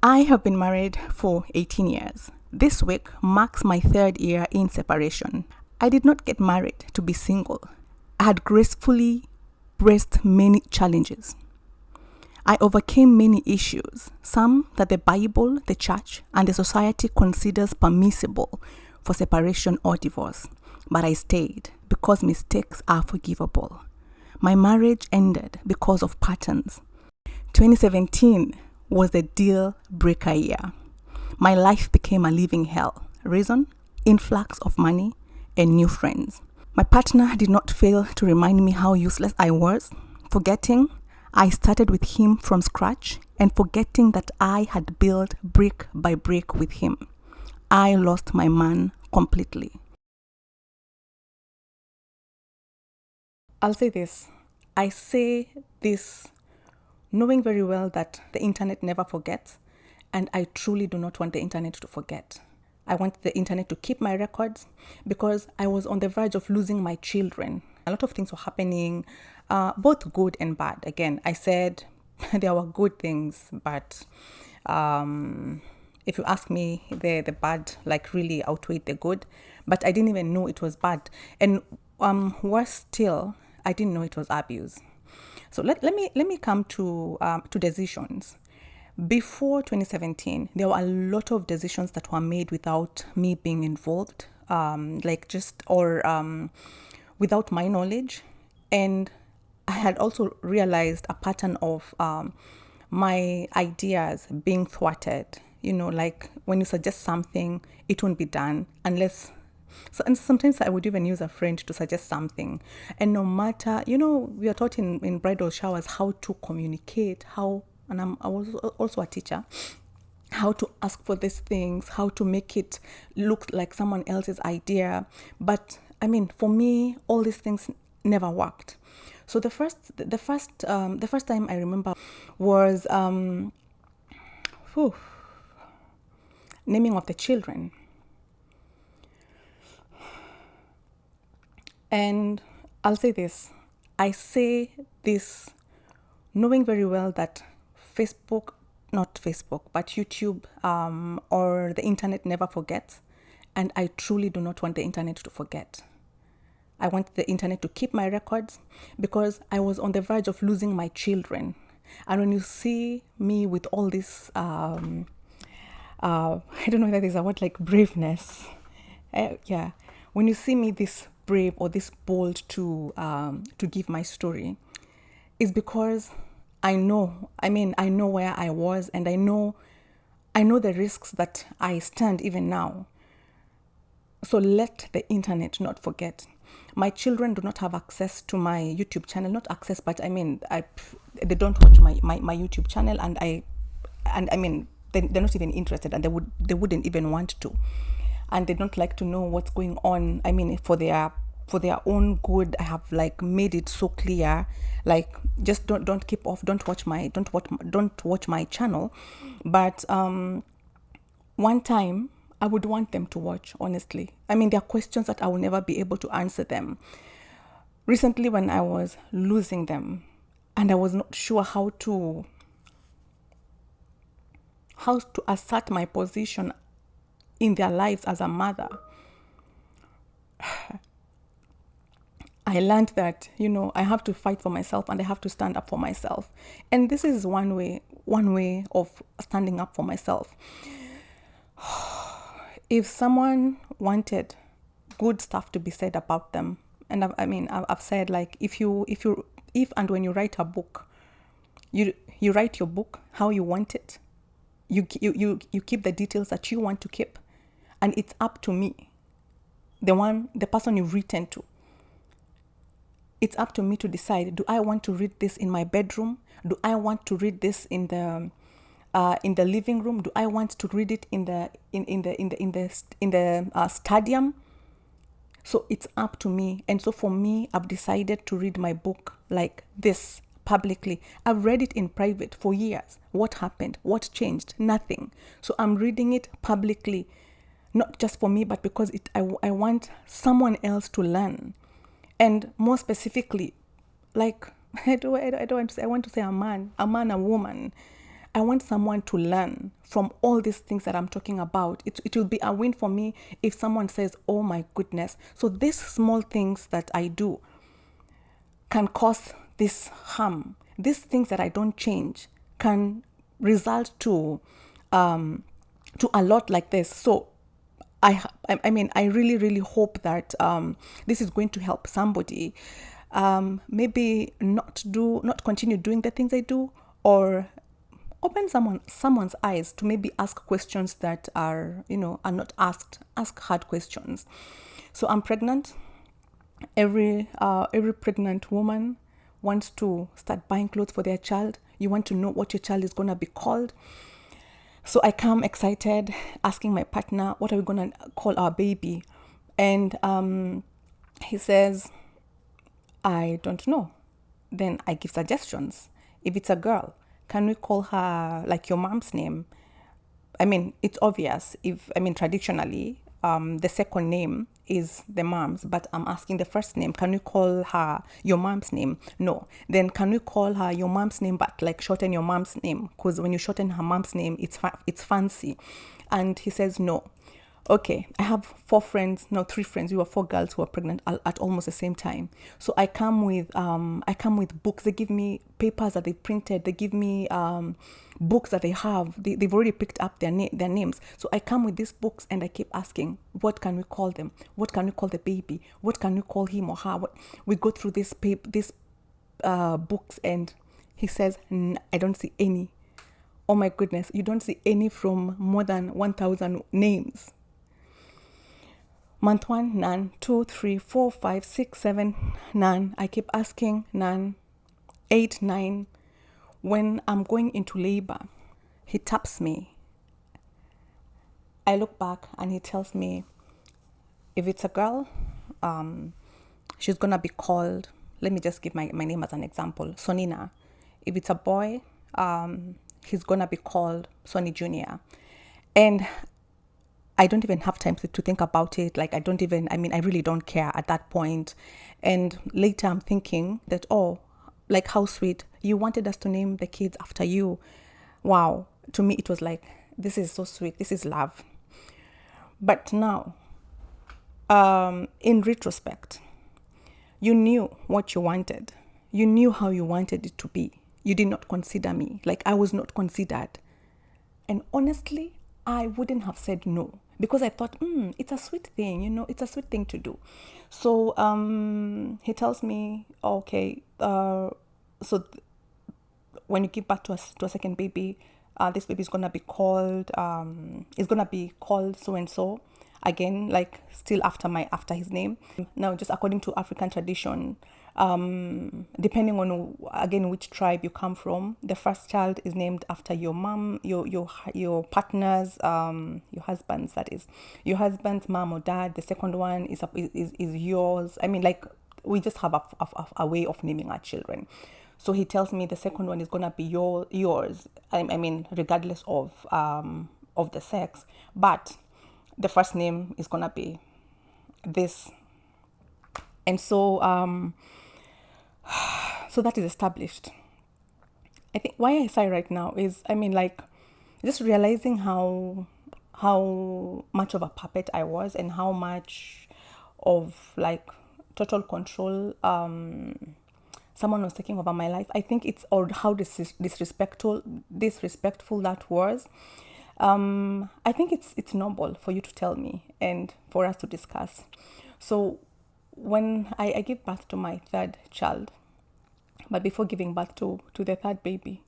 I have been married for 18 years. This week marks my third year in separation. I did not get married to be single. I had gracefully braced many challenges. I overcame many issues, some that the Bible, the church, and the society considers permissible for separation or divorce. But I stayed because mistakes are forgivable. My marriage ended because of patterns. 2017 was the deal breaker year. My life became a living hell. Reason? Influx of money and new friends. My partner did not fail to remind me how useless I was. Forgetting I started with him from scratch and forgetting that I had built brick by brick with him. I lost my man completely. I'll say this. I say this knowing very well that the internet never forgets, and I truly do not want the internet to forget. I want the internet to keep my records because I was on the verge of losing my children. A lot of things were happening, both good and bad. Again, I said there were good things, but if you ask me, the bad like really outweighed the good. But I didn't even know it was bad. And worse still, I didn't know it was abuse. So let me come to decisions. Before 2017, there were a lot of decisions that were made without me being involved, without my knowledge. And I had also realized a pattern of my ideas being thwarted. You know, like when you suggest something, it won't be done unless. So, and sometimes I would even use a friend to suggest something. And no matter, we are taught in bridal showers how to communicate, I was also a teacher, how to ask for these things, how to make it look like someone else's idea. But I mean, for me, all these things never worked. So the first time I remember was naming of the children. And I'll say this. I say this knowing very well that not Facebook, but YouTube or the internet never forgets. And I truly do not want the internet to forget. I want the internet to keep my records because I was on the verge of losing my children. And when you see me with all this, I don't know whether there's a word like braveness. When you see me this brave or this bold to give my story, is because I know where I was, and I know the risks that I stand even now. So let the internet not forget. My children do not have access to my YouTube channel, not access, but they don't watch my YouTube channel, and they're not even interested, and they wouldn't even want to. And they don't like to know what's going on. I mean, for their own good, I have like made it so clear, like just don't keep off, don't watch my channel. But one time I would want them to watch, honestly. I mean, there are questions that I will never be able to answer them. Recently, when I was losing them and I was not sure how to assert my position in their lives as a mother, I learned that, I have to fight for myself and I have to stand up for myself. And this is one way of standing up for myself. If someone wanted good stuff to be said about them, and I've said, like, if and when you write a book, you write your book how you want it. You keep the details that you want to keep, and it's up to me, the person you've written to. It's up to me to decide: do I want to read this in my bedroom? Do I want to read this in the living room? Do I want to read it in the stadium? So it's up to me. And so for me, I've decided to read my book like this publicly. I've read it in private for years. What happened? What changed? Nothing. So I'm reading it publicly, not just for me, but because I want someone else to learn. And more specifically, like, I want to say a man, a woman. I want someone to learn from all these things that I'm talking about. It will be a win for me if someone says, oh my goodness. So these small things that I do can cause this harm. These things that I don't change can result to a lot like this. So I mean, I really, really hope that this is going to help somebody. Maybe not continue doing the things I do, or open someone's eyes to maybe ask questions that are not asked. Ask hard questions. So I'm pregnant. Every pregnant woman wants to start buying clothes for their child. You want to know what your child is gonna be called. So I come excited, asking my partner, what are we gonna call our baby? And he says, I don't know. Then I give suggestions. If it's a girl, can we call her like your mom's name? I mean, it's obvious. Traditionally, the second name is the mom's, but I'm asking the first name. Can we call her your mom's name? No. Then can we call her your mom's name, but like shorten your mom's name? Because when you shorten her mom's name, it's fancy. And he says no. Okay, I have three friends. We were four girls who were pregnant at almost the same time. So I come with books. They give me papers that they printed. They give me books that they have. They've already picked up their names. So I come with these books and I keep asking, what can we call them? What can we call the baby? What can we call him or her? We go through these books, and he says, I don't see any. Oh my goodness, you don't see any from more than 1,000 names. Month 1, none. 2, 3, 4, 5, 6, 7, none. I keep asking, none. 8, 9. When I'm going into labor, he taps me. I look back and he tells me, if it's a girl, she's gonna be called, let me just give my name as an example, Sonina. If it's a boy, he's gonna be called Sonny Jr. And I don't even have time to think about it. Like, I really don't care at that point. And later I'm thinking that, like, how sweet. You wanted us to name the kids after you. Wow. To me, it was like, this is so sweet. This is love. But now, in retrospect, you knew what you wanted. You knew how you wanted it to be. You did not consider me. Like, I was not considered. And honestly, I wouldn't have said no, because I thought, it's a sweet thing, it's a sweet thing to do. So he tells me, okay, when you give birth to a second baby, this baby is gonna be called so and so. Again, like, still after his name. Now, just according to African tradition, depending on again which tribe you come from, the first child is named after your mom, your partner's, your husband's, that is, your husband's mom or dad. The second one is yours. I mean, like, we just have a way of naming our children. So he tells me the second one is gonna be yours. I mean, regardless of the sex, but the first name is gonna be this. And so so that is established. I think why I sigh right now is, like, just realizing how much of a puppet I was, and how much of, like, total control someone was taking over my life. I think it's, or how disrespectful that was. I think it's noble for you to tell me and for us to discuss. So when I gave birth to my third child, but before giving birth to the third baby,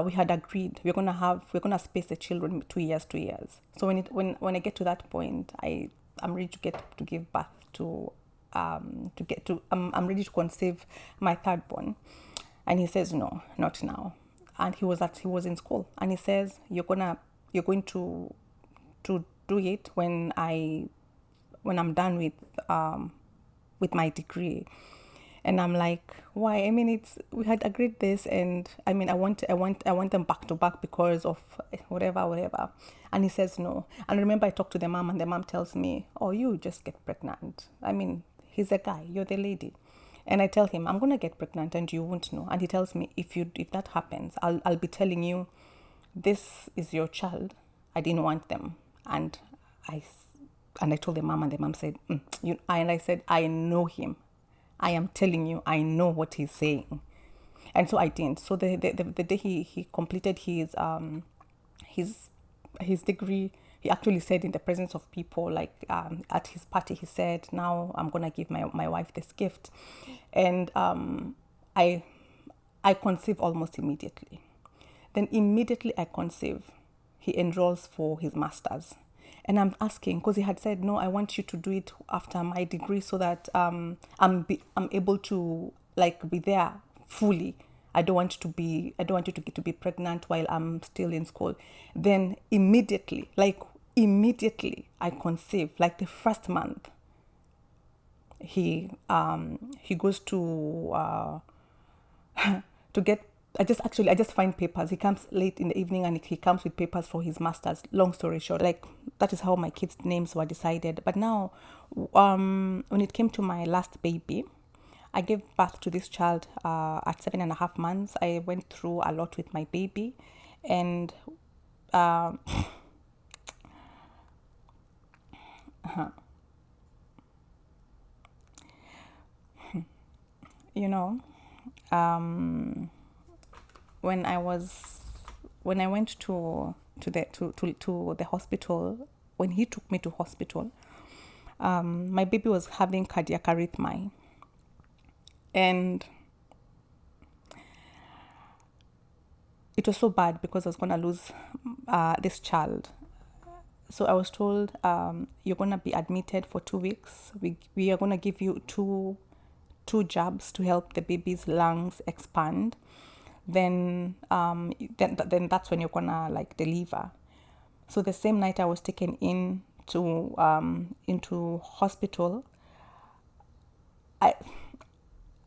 we had agreed we're gonna space the children 2 years. So when I get to that point, I'm ready to give birth to I'm ready to conceive my third born. And he says, no, not now. And he was in school, and he says, you're going to do it when I'm done with my degree. And I'm like, why? I mean, we had agreed this, and I want them back to back because of whatever. And he says no. And remember, I talked to the mom, and the mom tells me, oh, you just get pregnant. I mean, he's a guy, you're the lady. And I tell him, I'm gonna get pregnant and you won't know. And he tells me, if that happens, I'll be telling you this is your child. I didn't want them. And I, and I told the mom, and the mom said, and I said, I know him. I am telling you, I know what he's saying. And so I didn't. So the day he completed his his degree, he actually said in the presence of people, like at his party, he said, now I'm going to give my wife this gift. And I conceive almost immediately. Then immediately I conceive, he enrolls for his master's. And I'm asking, because he had said, no, I want you to do it after my degree so that I'm able to like be there fully. I don't want you to get to be pregnant while I'm still in school. Then immediately I conceive, like the first month. He goes to to get, I just find papers. He comes late in the evening and he comes with papers for his master's. Long story short, like that is how my kids' names were decided. But now, when it came to my last baby, I gave birth to this child at 7.5 months. I went through a lot with my baby, and you know, when I went to the hospital, when he took me to hospital, my baby was having cardiac arrhythmia, and it was so bad because I was going to lose this child. So I was told, you're going to be admitted for 2 weeks. We are going to give you two jabs to help the baby's lungs expand. Then that's when you're going to like deliver. So the same night I was taken into hospital,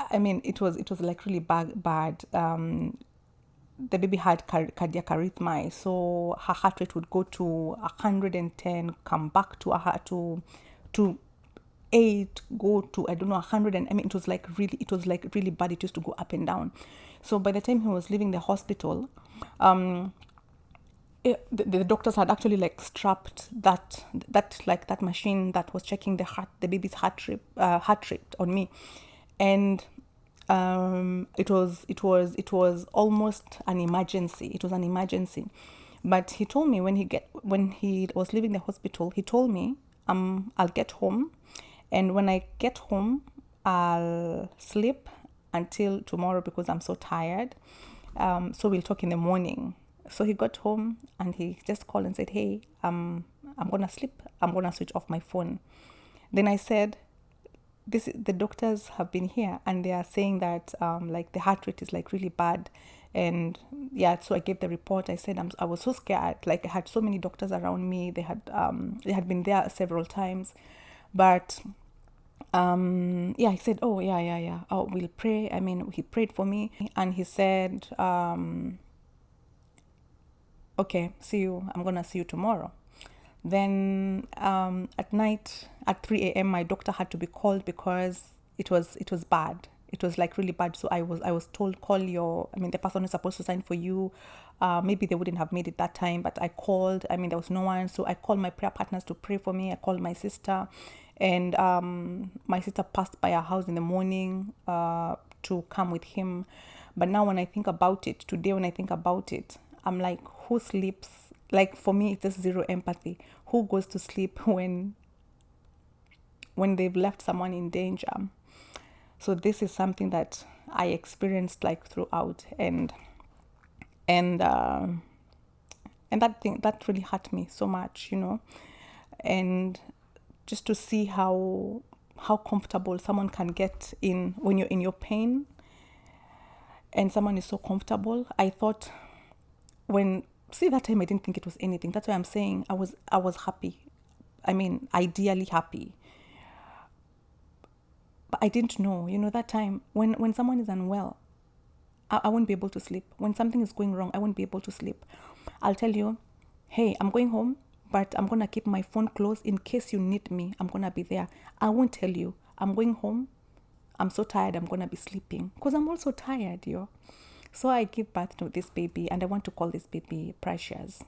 I mean, it was like really bad. The baby had cardiac arrhythmia, so her heart rate would go to 110, come back to 8, go to, I don't know, 100. And I mean, it was like really bad. It used to go up and down. So by the time he was leaving the hospital, the doctors had actually like strapped that machine that was checking the baby's heart rate on me, and it was almost an emergency. It was an emergency. But he told me when he was leaving the hospital, he told me, I'll get home, and when I get home, I'll sleep until tomorrow because I'm so tired. So we'll talk in the morning. So he got home and he just called and said, hey, I'm gonna sleep. I'm gonna switch off my phone. Then I said, the doctors have been here and they are saying that like the heart rate is like really bad. And yeah, so I gave the report. I said I was so scared. Like I had so many doctors around me. They had been there several times, but yeah, he said, oh yeah. Oh, we'll pray. I mean, he prayed for me and he said, okay, I'm gonna see you tomorrow. Then at night at 3 a.m. my doctor had to be called because it was bad. It was like really bad. So I was told, the person who's supposed to sign for you. Maybe they wouldn't have made it that time, but I called. I mean, there was no one. So I called my prayer partners to pray for me. I called my sister, and my sister passed by our house in the morning to come with him. But now when I think about it, I'm like, who sleeps? Like for me, it's just zero empathy. Who goes to sleep when they've left someone in danger? So this is something that I experienced like throughout, and that really hurt me so much, and just to see how comfortable someone can get in when you're in your pain, and someone is so comfortable. I thought that time I didn't think it was anything. That's why I'm saying I was happy. I mean, ideally happy. But I didn't know, that time when someone is unwell, I won't be able to sleep. When something is going wrong, I won't be able to sleep. I'll tell you, hey, I'm going home, but I'm going to keep my phone close in case you need me. I'm going to be there. I won't tell you, I'm going home. I'm so tired, I'm going to be sleeping. Because I'm also tired, yo. So I give birth to this baby, and I want to call this baby Precious.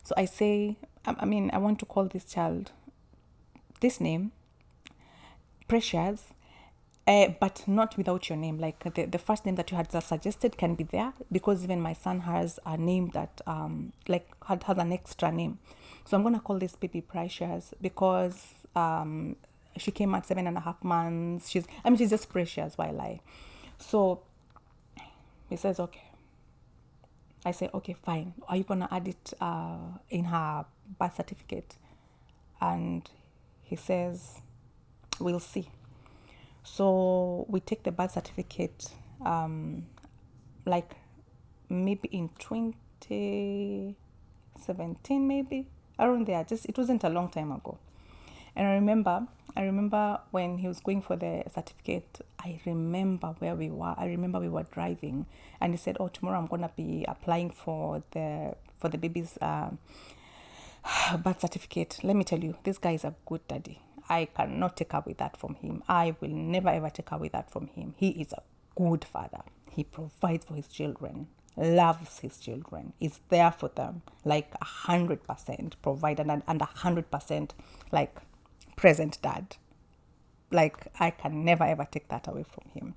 So I say, I want to call this child this name, Precious, but not without your name. Like the first name that you had suggested can be there, because even my son has a name that has an extra name. So I'm gonna call this baby Precious because she came at 7.5 months. She's just precious. Why lie? So he says okay. I say okay, fine. Are you gonna add it in her birth certificate? And he says we'll see. So we take the birth certificate, like maybe in 2017, maybe around there. It wasn't a long time ago. And I remember when he was going for the certificate. I remember where we were. I remember we were driving, and he said, "Oh, tomorrow I'm gonna be applying for the baby's birth certificate." Let me tell you, this guy is a good daddy. I cannot take away that from him. I will never ever take away that from him. He is a good father. He provides for his children, loves his children, is there for them, like 100% provider and 100% like present dad. Like I can never ever take that away from him.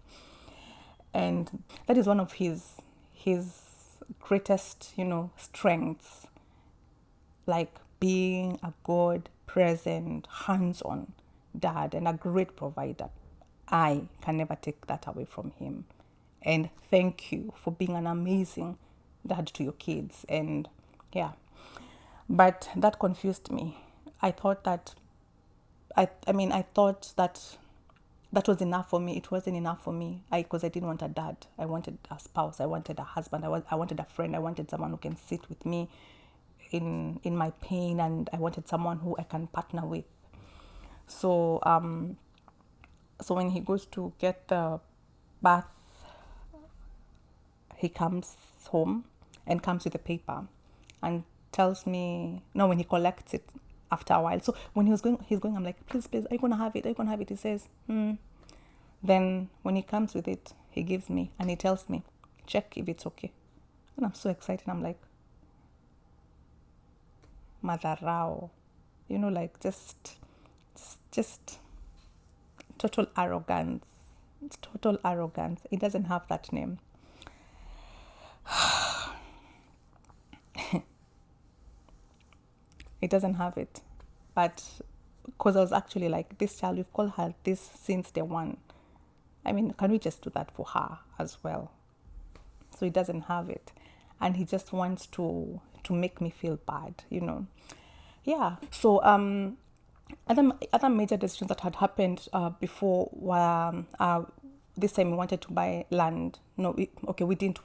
And that is one of his greatest, strengths, like being a good, present, hands-on dad and a great provider. I can never take that away from him. And thank you for being an amazing dad to your kids. And yeah, but that confused me. I thought that I thought that was enough for me. It wasn't enough for me. Because I didn't want a dad. I wanted a spouse. I wanted a husband. I wanted a friend. I wanted someone who can sit with me in my pain, and I wanted someone who I can partner with. So so when he goes to get the bath, he comes home and comes with a paper and tells me, no, when he collects it after a while. So when he's going, I'm like, please, are you gonna have it? Are you gonna have it? He says, Then when he comes with it, he gives me and he tells me, check if it's okay. And I'm so excited. I'm like, Madarao, like just total arrogance. It's total arrogance. It doesn't have that name. It doesn't have it. But because I was actually like, this child, we've called her this since day one. Can we just do that for her as well? So he doesn't have it. And he just wants to make me feel bad, Yeah. So other major decisions that had happened before were this time we wanted to buy land. No, we didn't.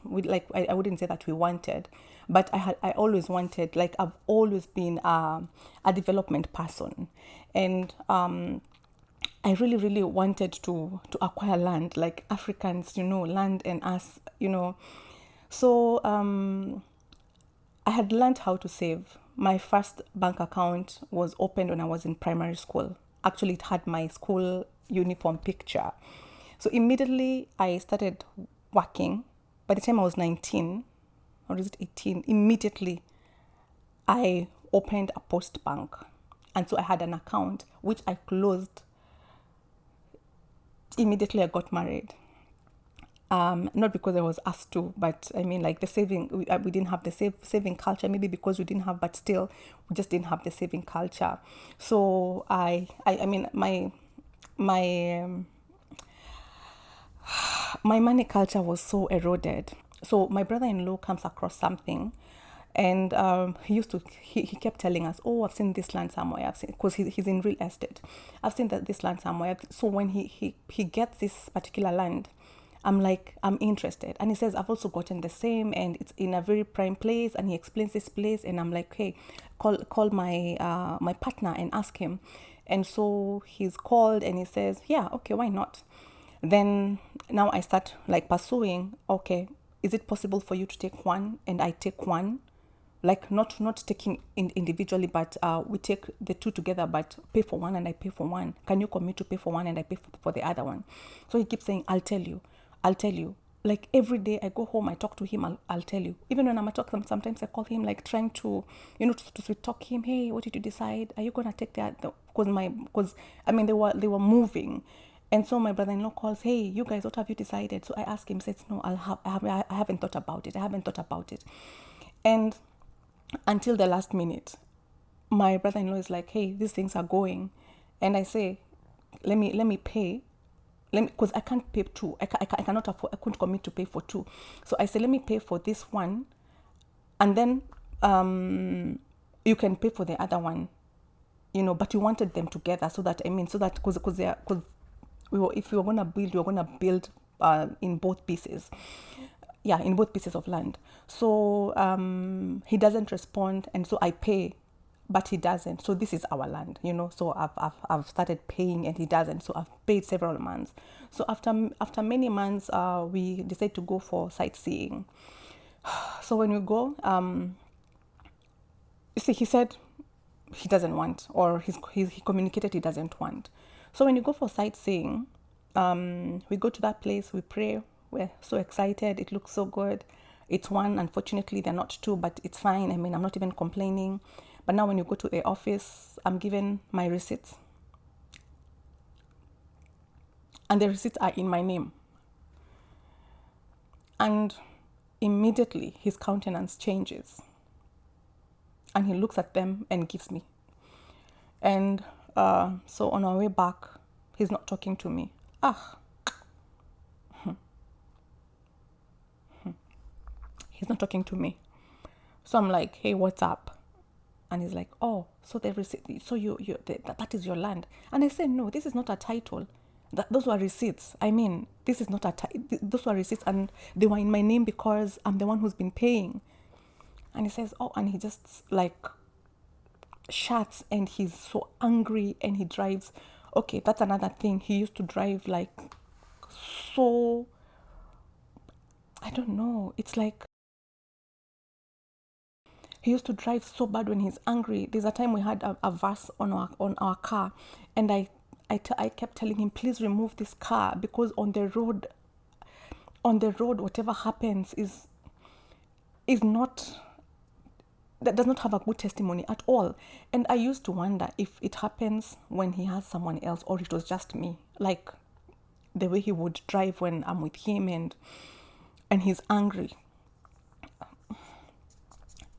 I wouldn't say that we wanted, but I always wanted. Like I've always been a development person, and I really, really wanted to acquire land, like Africans, land and us, So I had learned how to save. My first bank account was opened when I was in primary school. Actually, it had my school uniform picture. So immediately I started working. By the time I was 19, or is it 18, immediately I opened a post bank. And so I had an account, which I closed immediately I got married. Not because I was asked to, but like the saving, we didn't have the saving culture, maybe because we didn't have, but still, we just didn't have the saving culture. So my money culture was so eroded. So my brother-in-law comes across something, and he kept telling us, oh, I've seen this land somewhere. Because he's in real estate. I've seen this land somewhere. So when he gets this particular land, I'm like, I'm interested. And he says, I've also gotten the same, and it's in a very prime place. And he explains this place, and I'm like, hey, call my my partner and ask him. And so he's called, and he says, yeah, okay, why not? Then now I start like pursuing, okay, is it possible for you to take one and I take one? Like not taking individually, but we take the two together, but pay for one and I pay for one. Can you commit to pay for one and I pay for the other one? So he keeps saying, I'll tell you. like every day I go home, I talk to him, I'll tell you. Even when I'm at work, sometimes I call him, like trying to, to sweet talk him. Hey, what did you decide? Are you gonna take that? Because I mean, they were moving, and so my brother-in-law calls. Hey, you guys, what have you decided? So I ask him. Says no, I haven't thought about it. I haven't thought about it, and until the last minute, my brother-in-law is like, hey, these things are going, and I say, let me pay, because I can't pay two. I cannot afford. I couldn't commit to pay for two. So I say, let me pay for this one, and then you can pay for the other one. But you wanted them together, so that because if we were gonna build, in both pieces. Yeah, in both pieces of land. So he doesn't respond, and so I pay, but he doesn't. So this is our land, So I've started paying, and he doesn't. So I've paid several months. So after many months, we decided to go for sightseeing. So when we go, you see, he said he doesn't want, or he communicated he doesn't want. So when you go for sightseeing, we go to that place, we pray. We're so excited. It looks so good. It's one. Unfortunately, they're not two, but it's fine. I mean, I'm not even complaining. But now when you go to the office, I'm given my receipts. And the receipts are in my name. And immediately his countenance changes. And he looks at them and gives me. And so on our way back, he's not talking to me. He's not talking to me. So I'm like, hey, what's up? And he's like, oh, so the receipt, so that is your land. And I said, no, this is not a title. Those were receipts. I mean, this is not those were receipts, and they were in my name because I'm the one who's been paying. And he says, oh, and he just like shuts, and he's so angry, and he drives. Okay, that's another thing. He used to drive like so, I don't know. It's like, he used to drive so bad when he's angry. There's a time we had a verse on our car, and I kept telling him, please remove this car, because on the road, whatever happens is not, that does not have a good testimony at all. And I used to wonder if it happens when he has someone else, or it was just me, like the way he would drive when I'm with him and he's angry.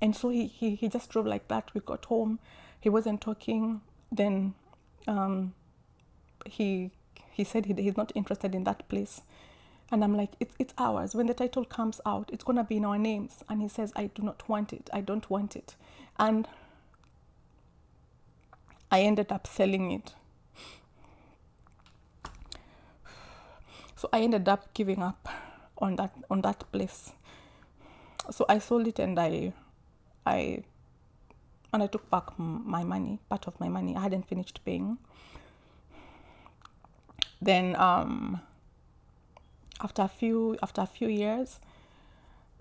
And so he just drove like that. We got home. He wasn't talking. Then he said he's not interested in that place. And I'm like, it's ours. When the title comes out, it's going to be in our names. And he says, I do not want it. I don't want it. And I ended up selling it. So I ended up giving up on that place. So I sold it, and I took back my money, part of my money. I hadn't finished paying. Then after a few years,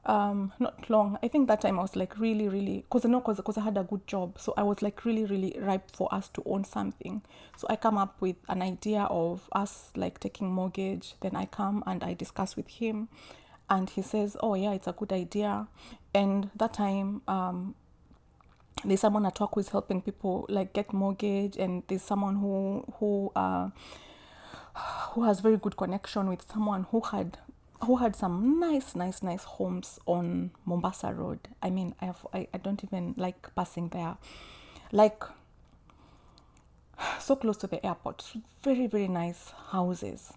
not long, I think that time I was like really, because I had a good job, so I was like really ripe for us to own something. So I come up with an idea of us like taking mortgage. Then I come and I discuss with him, and he says, oh yeah, it's a good idea. And that time there's someone at work who's helping people like get mortgage, and there's someone who has very good connection with someone who had some nice homes on Mombasa Road. I mean, I don't even like passing there, like so close to the airport. Very nice houses.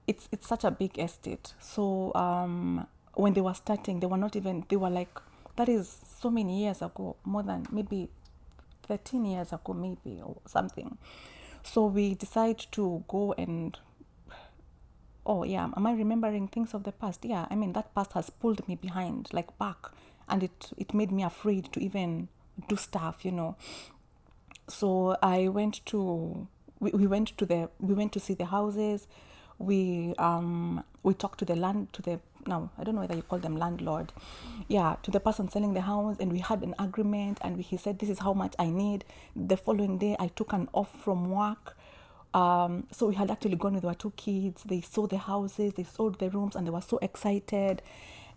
It's such a big estate. So when they were starting, they were like, that is so many years ago, more than maybe 13 years ago, maybe, or something. So we decide to go and, oh yeah, am I remembering things of the past? Yeah, I mean, that past has pulled me behind, like back, and it made me afraid to even do stuff, So I went to, we went to see the houses. We talked to the now I don't know whether you call them landlord, yeah, to the person selling the house, and we had an agreement, and he said, this is how much I need. The following day I took an off from work. So we had actually gone with our two kids. They saw the houses, they saw the rooms, and they were so excited.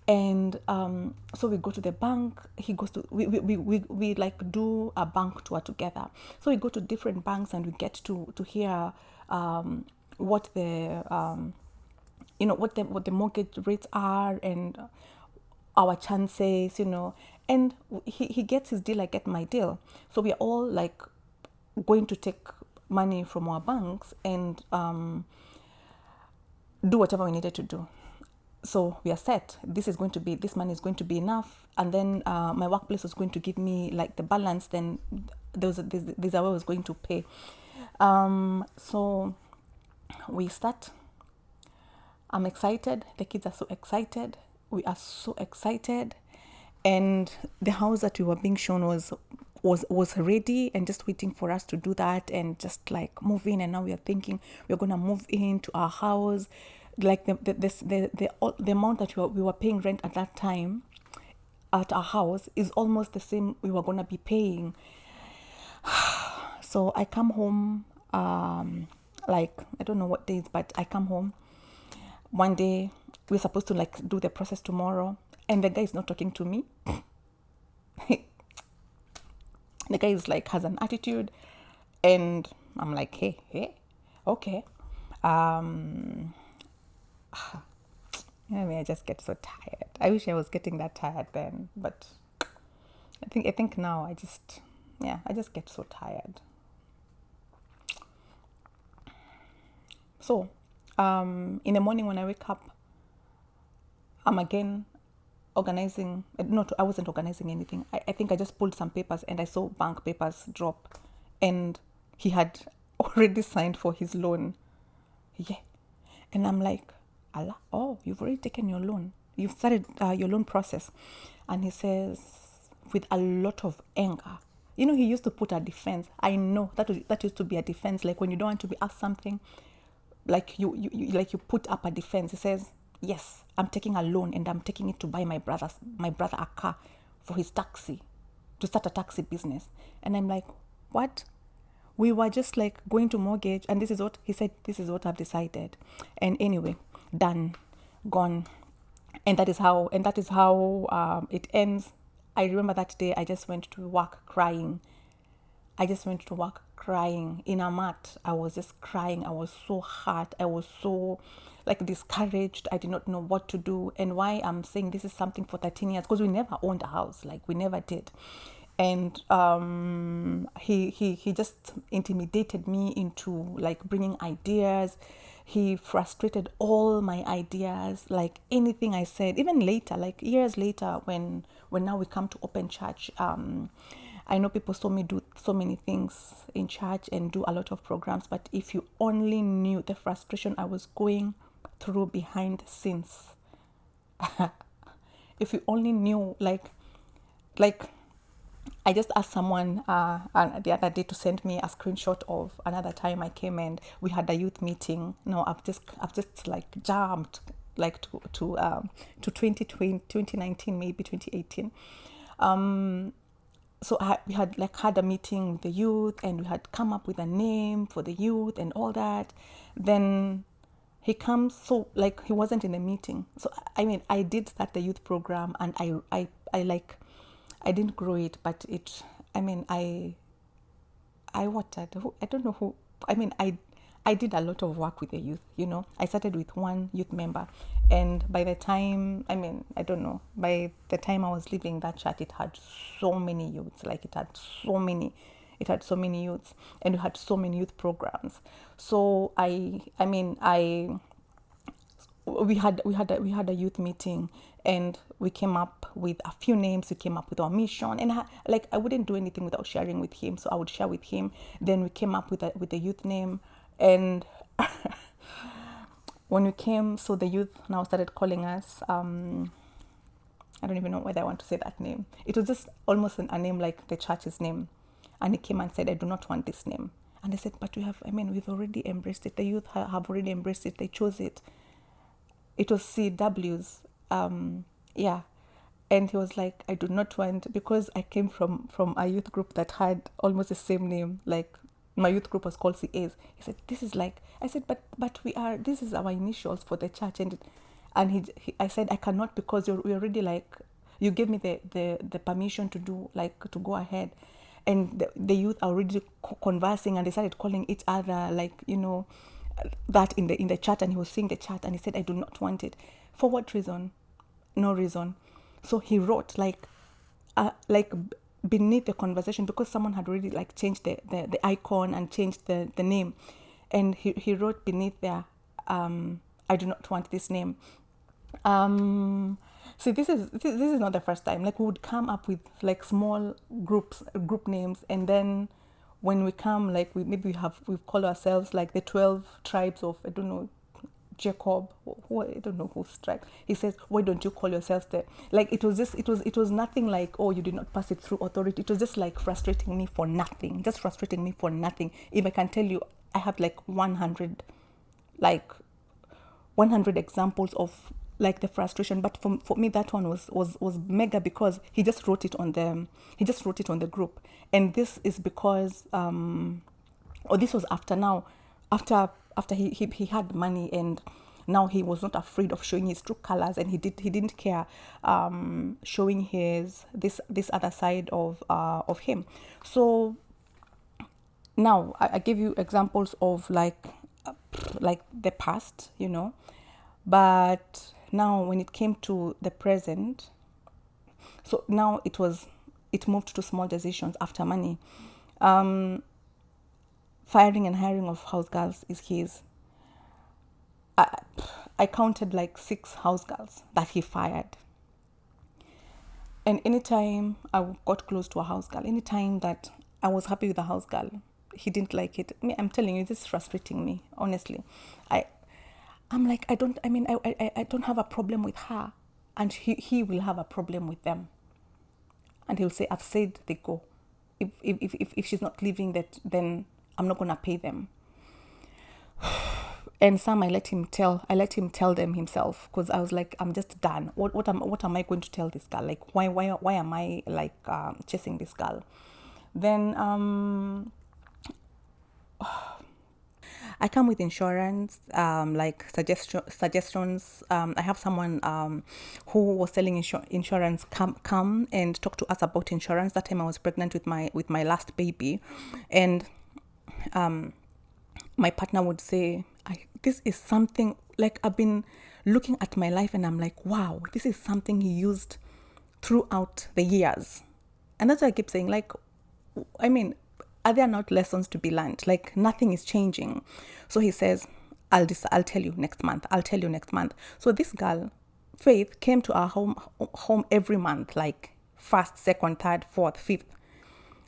And so we go to the bank. He goes to we like do a bank tour together. So we go to different banks and we get to hear what the what the mortgage rates are and our chances, and he gets his deal, I get my deal. So we are all like going to take money from our banks and do whatever we needed to do. So we are set. This money is going to be enough. And then my workplace was going to give me like the balance. Then these are what I was going to pay. So we start. I'm excited. The kids are so excited. We are so excited. And the house that we were being shown was ready and just waiting for us to do that and just like move in. And now we are thinking we're gonna move into our house. Like the amount that we were paying rent at that time at our house is almost the same we were gonna be paying. So I come home, like I don't know what days, but I come home. One day we're supposed to like do the process tomorrow, and the guy is not talking to me. The guy is like has an attitude, and I'm like, hey, okay. I just get so tired. I wish I was getting that tired then, but I think now I just get so tired. So, in the morning when I wake up, I'm again organizing. No, I wasn't organizing anything. I think I just pulled some papers and I saw bank papers drop, and he had already signed for his loan. Yeah, and I'm like, Allah, oh, you've already taken your loan. You've started your loan process. And he says, with a lot of anger, he used to put a defense. I know that used to be a defense. Like when you don't want to be asked something, like you put up a defense. He says, yes, I'm taking a loan and I'm taking it to buy my brother a car for his taxi, to start a taxi business. And I'm like, what? We were just like going to mortgage, and this is what he said, this is what I've decided. And anyway, done, gone. And that is how it ends. I remember that day I just went to work crying. In a mat. I was just crying. I was so hurt. I was so like discouraged. I did not know what to do. And why I'm saying this is something for 13 years, because we never owned a house. Like we never did. And he just intimidated me into like bringing ideas. He frustrated all my ideas, like anything I said. Even later, like years later, when now we come to open church, I know people saw me do so many things in church and do a lot of programs, but if you only knew the frustration I was going through behind the scenes, if you only knew, like I just asked someone the other day to send me a screenshot of another time I came and we had a youth meeting. No, I've just like jumped like to 2020, 2019, maybe 2018. So we had like had a meeting with the youth, and we had come up with a name for the youth and all that. Then he comes, so like he wasn't in the meeting. So I mean, I did start the youth program, and I didn't grow it, but it, I mean, I watered. I don't know who. I mean, I did a lot of work with the youth. I started with one youth member, and by the time, I mean, I don't know. By the time I was leaving that church, it had so many youths. Like it had so many youths, and we had so many youth programs. So we had a youth meeting, and we came up with a few names. We came up with our mission, and I wouldn't do anything without sharing with him, so I would share with him. Then we came up with the youth name, and when we came, so the youth now started calling us, I don't even know whether I want to say that name. It was just almost a name like the church's name. And he came and said, I do not want this name. And I said, but we've already embraced it. The youth have already embraced it. They chose it. It was CW's, yeah. And he was like, I do not want, because I came from a youth group that had almost the same name, like my youth group was called CAs. He said, this is like, I said, but this is our initials for the church. And I said, I cannot, because we're already like, you gave me the permission to do, like, to go ahead. And the youth are already conversing, and they started calling each other, like, that in the chat. And he was seeing the chat, and he said, I do not want it. For what reason? No reason. So he wrote, like beneath the conversation, because someone had already like changed the icon and changed the name, and he wrote beneath there, I do not want this name. See, this is not the first time. Like, we would come up with like small group names, and then when we come, like, we call ourselves like the 12 tribes of, I don't know, Jacob, who I don't know whose tribe. He says, why don't you call yourselves the, like, it was nothing like, oh, you did not pass it through authority. It was just like frustrating me for nothing. If I can tell you, I have like 100 examples of like the frustration. But for me, that one was mega, because he just wrote it on the group. And this is because this was after he had money, and now he was not afraid of showing his true colors, and he didn't care showing this other side of him. So now I give you examples of like the past, but now when it came to the present, so now it moved to small decisions after money. Firing and hiring of house girls is his. I counted like 6 house girls that he fired. And anytime I got close to a house girl, anytime that I was happy with a house girl, he didn't like it. I'm telling you, this is frustrating me, honestly. I'm like, I don't have a problem with her, and he will have a problem with them. And he'll say, I've said they go. If she's not leaving, then I'm not gonna pay them. And some I let him tell them himself, because I was like, I'm just done. What am I going to tell this girl? Like, why am I like chasing this girl? Then I come with insurance, like suggestions. I have someone who was selling insurance come and talk to us about insurance. That time I was pregnant with my last baby, and my partner would say, this is something, like, I've been looking at my life, and I'm like, wow, this is something he used throughout the years. And that's why I keep saying, like, are there not lessons to be learned? Like, nothing is changing. So he says, I'll tell you next month. So this girl, Faith, came to our home every month, like first, second, third, fourth, fifth,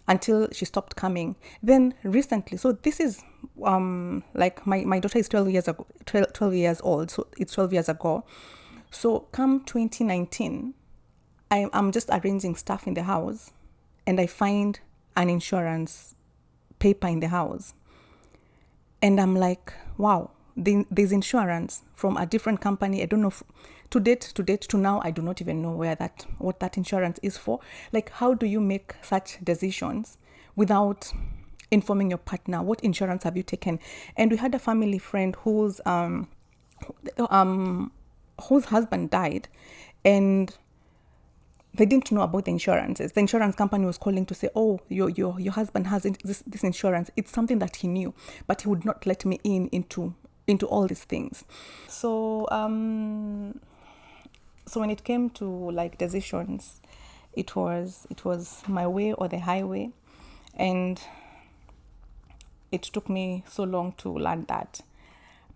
until she stopped coming. Then recently, so this is like my daughter is 12 years old, so it's 12 years ago. So come 2019, I'm just arranging stuff in the house, and I find an insurance paper in the house, and I'm like, wow, there's insurance from a different company. I don't know, to date to now, I do not even know what that insurance is for. Like, how do you make such decisions without informing your partner? What insurance have you taken? And we had a family friend whose husband died, and they didn't know about the insurances. The insurance company was calling to say, oh, your husband has this insurance. It's something that he knew, but he would not let me into all these things. So so when it came to like decisions, it was my way or the highway, and it took me so long to learn that.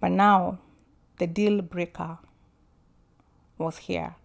But now the deal breaker was here.